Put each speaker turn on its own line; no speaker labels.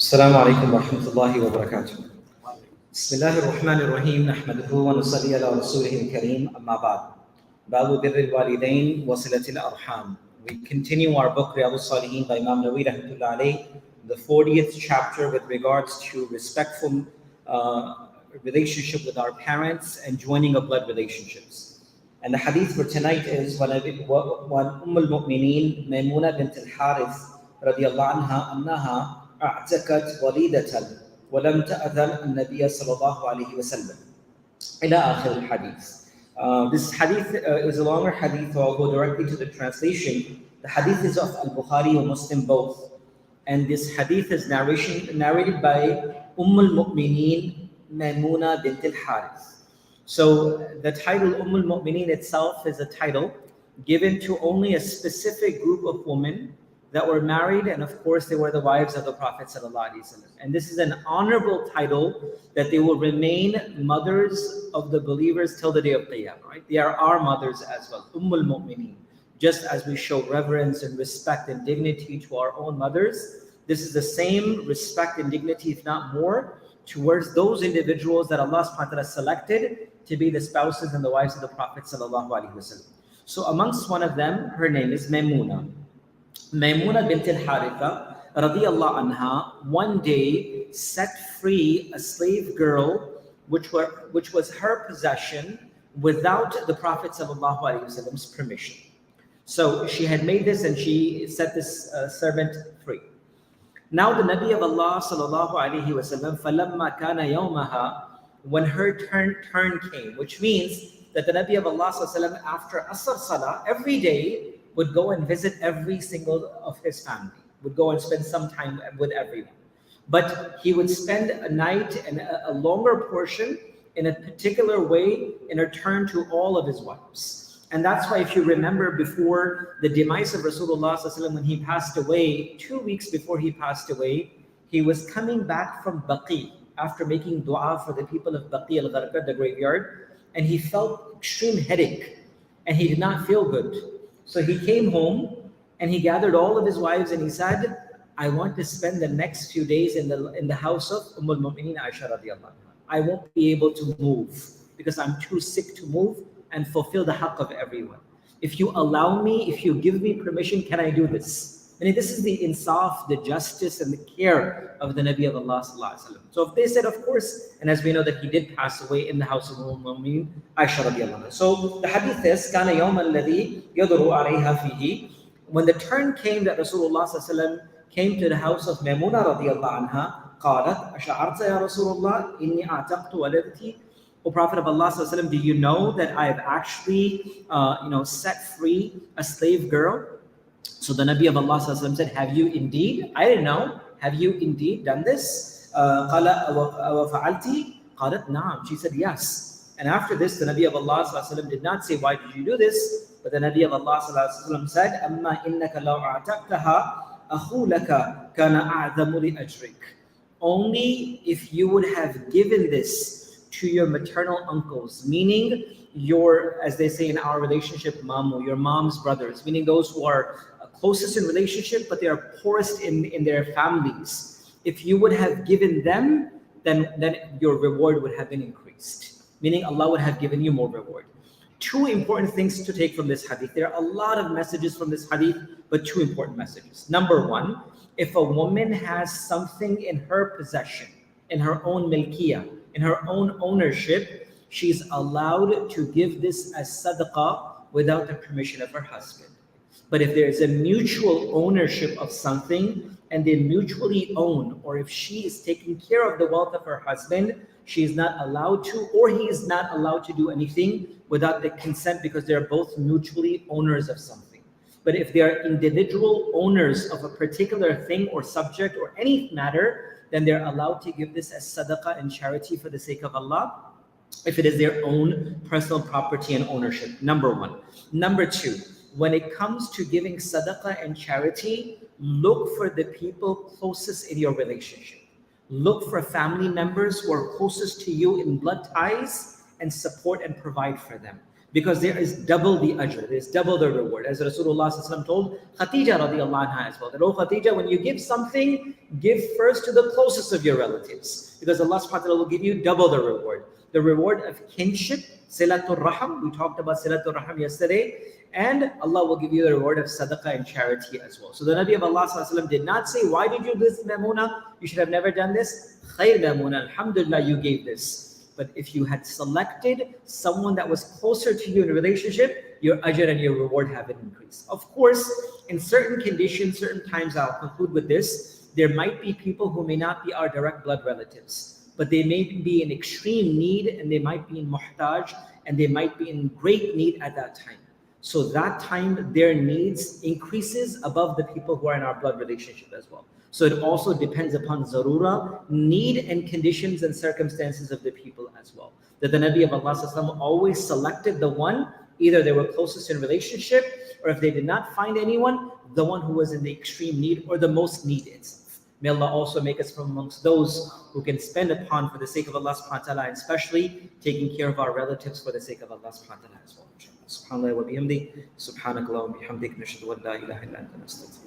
السلام عليكم ورحمة الله وبركاته. بسم الله الرحمن الرحيم نحمده ونصلي على رسوله الكريم أما بعد. باب بر الوالدين وصلة الأرحام. We continue our book Riyad-us Saliheen by Imam Nawawi rahmatullah alayh, the 40th chapter with regards to respectful relationship with our parents and joining of blood relationships. And the hadith for tonight is when al-Mu'mineen Maymuna bint al-Harith radiyallahu anha annaha أعتقت وليدة ولم تأذن النبي صلى الله عليه وسلم إلى آخر الحديث. This hadith is a longer hadith, so I'll go directly to the translation. The hadith is of Al-Bukhari and Muslim both. And this hadith is narrated by al-Mu'mineen Maymuna bint al-Harith. So the title al-Mu'mineen itself is a title given to only a specific group of women that were married, and of course they were the wives of the Prophet ﷺ. And this is an honorable title that they will remain mothers of the believers till the day of Qiyamah, right? They are our mothers as well, Ummul Mu'mineen. Just as we show reverence and respect and dignity to our own mothers, this is the same respect and dignity, if not more, towards those individuals that Allah subhanahu wa ta'ala selected to be the spouses and the wives of the Prophet ﷺ. So amongst one of them, her name is Maymuna. Maymuna bint al-Haritha radiyallahu anha one day set free a slave girl which was her possession without the Prophet ﷺ's permission. So she had made this and she set this servant free. Now the Nabi of Allah ﷺ فَلَمَّا كَانَ يَوْمَهَا, when her turn came, which means that the Nabi of Allah ﷺ after Asr Salah every day would go and visit every single of his family, would go and spend some time with everyone. But he would spend a night and a longer portion in a particular way in return to all of his wives. And that's why, if you remember, before the demise of Rasulullah ﷺ, when he passed away, 2 weeks before he passed away, he was coming back from Baqi after making dua for the people of Baqi al-Gharqad, the graveyard, and he felt extreme headache and he did not feel good. So he came home and he gathered all of his wives and he said, I want to spend the next few days in the house of al-Mu'mineen Aisha radiyallahu anha. I won't be able to move because I'm too sick to move and fulfill the haqq of everyone. If you allow me, if you give me permission, can I do this? And this is the insaf, the justice and the care of the Nabi of Allah sallallahu alaihi wasallam. So if they said, of course, and as we know that he did pass away in the house of al-Mu'mineen Aisha radiyallahu anha. So the hadith is, كَانَ يَوْمَ الَّذِي يَضْرُ عَلَيْهَا فِيهِ. When the turn came that Rasulullah sallallahu alaihi wasallam came to the house of Maymuna radiyallahu anha, قالت أشعرت يا رسول الله إني أعتقت ولدتي. O Prophet of Allah sallallahu alaihi wasallam, do you know that I have actually set free a slave girl? So the Nabi of Allah ﷺ said, have you indeed? I didn't know. Have you indeed done this? قَالَ أَوَفَعَلْتِ قَالَتْ نَعَمْ. She said, yes. And after this, the Nabi of Allah ﷺ did not say, why did you do this? But the Nabi of Allah ﷺ said, أَمَّا إِنَّكَ لَوْ أَعْتَقْتَهَا أَخُو لَكَ كَانَ أَعْظَمُ لِأَجْرِكَ. Only if you would have given this to your maternal uncles, meaning your, as they say in our relationship, mamu, your mom's brothers, meaning those who are closest in relationship, but they are poorest in their families. If you would have given them, then your reward would have been increased. Meaning Allah would have given you more reward. Two important things to take from this hadith. There are a lot of messages from this hadith, but two important messages. Number one, if a woman has something in her possession, in her own milkiyah, in her own ownership, she's allowed to give this as sadaqah without the permission of her husband. But if there is a mutual ownership of something and they mutually own, or if she is taking care of the wealth of her husband, she is not allowed to, or he is not allowed to do anything without the consent, because they are both mutually owners of something. But if they are individual owners of a particular thing or subject or any matter, then they're allowed to give this as sadaqah and charity for the sake of Allah, if it is their own personal property and ownership. Number one. Number two, when it comes to giving sadaqah and charity, look for the people closest in your relationship. Look for family members who are closest to you in blood ties and support and provide for them. because there is double the ajr, there is double the reward. As Rasulullah ﷺ told Khatija radiallahu anha as well, that, oh Khatija, when you give something, give first to the closest of your relatives, because Allah subhanahu wa ta'ala will give you double the reward. The reward of kinship, silatul raham, we talked about silatul raham yesterday, and Allah will give you the reward of sadaqah and charity as well. So the Nabi of Allah ﷺ did not say, why did you do this, Maimuna? You should have never done this. Khair Maimuna, alhamdulillah, you gave this. But if you had selected someone that was closer to you in a relationship, your ajr and your reward have been increased. Of course, in certain conditions, certain times, I'll conclude with this, there might be people who may not be our direct blood relatives, but they may be in extreme need, and they might be in muhtaj, and they might be in great need at that time. So that time, their needs increases above the people who are in our blood relationship as well. So it also depends upon zarura, need and conditions and circumstances of the people as well. That the Nabi of Allah ﷺ always selected the one, either they were closest in relationship, or if they did not find anyone, the one who was in the extreme need or the most need itself. May Allah also make us from amongst those who can spend upon for the sake of Allah subhanahu wa ta'ala, and especially taking care of our relatives for the sake of Allah subhanahu wa ta'ala as well. Subhanallah wa bihamdi, subhanakallah wa bihamdik, nashhadu an la ilaha illa anta nastaghfiruka.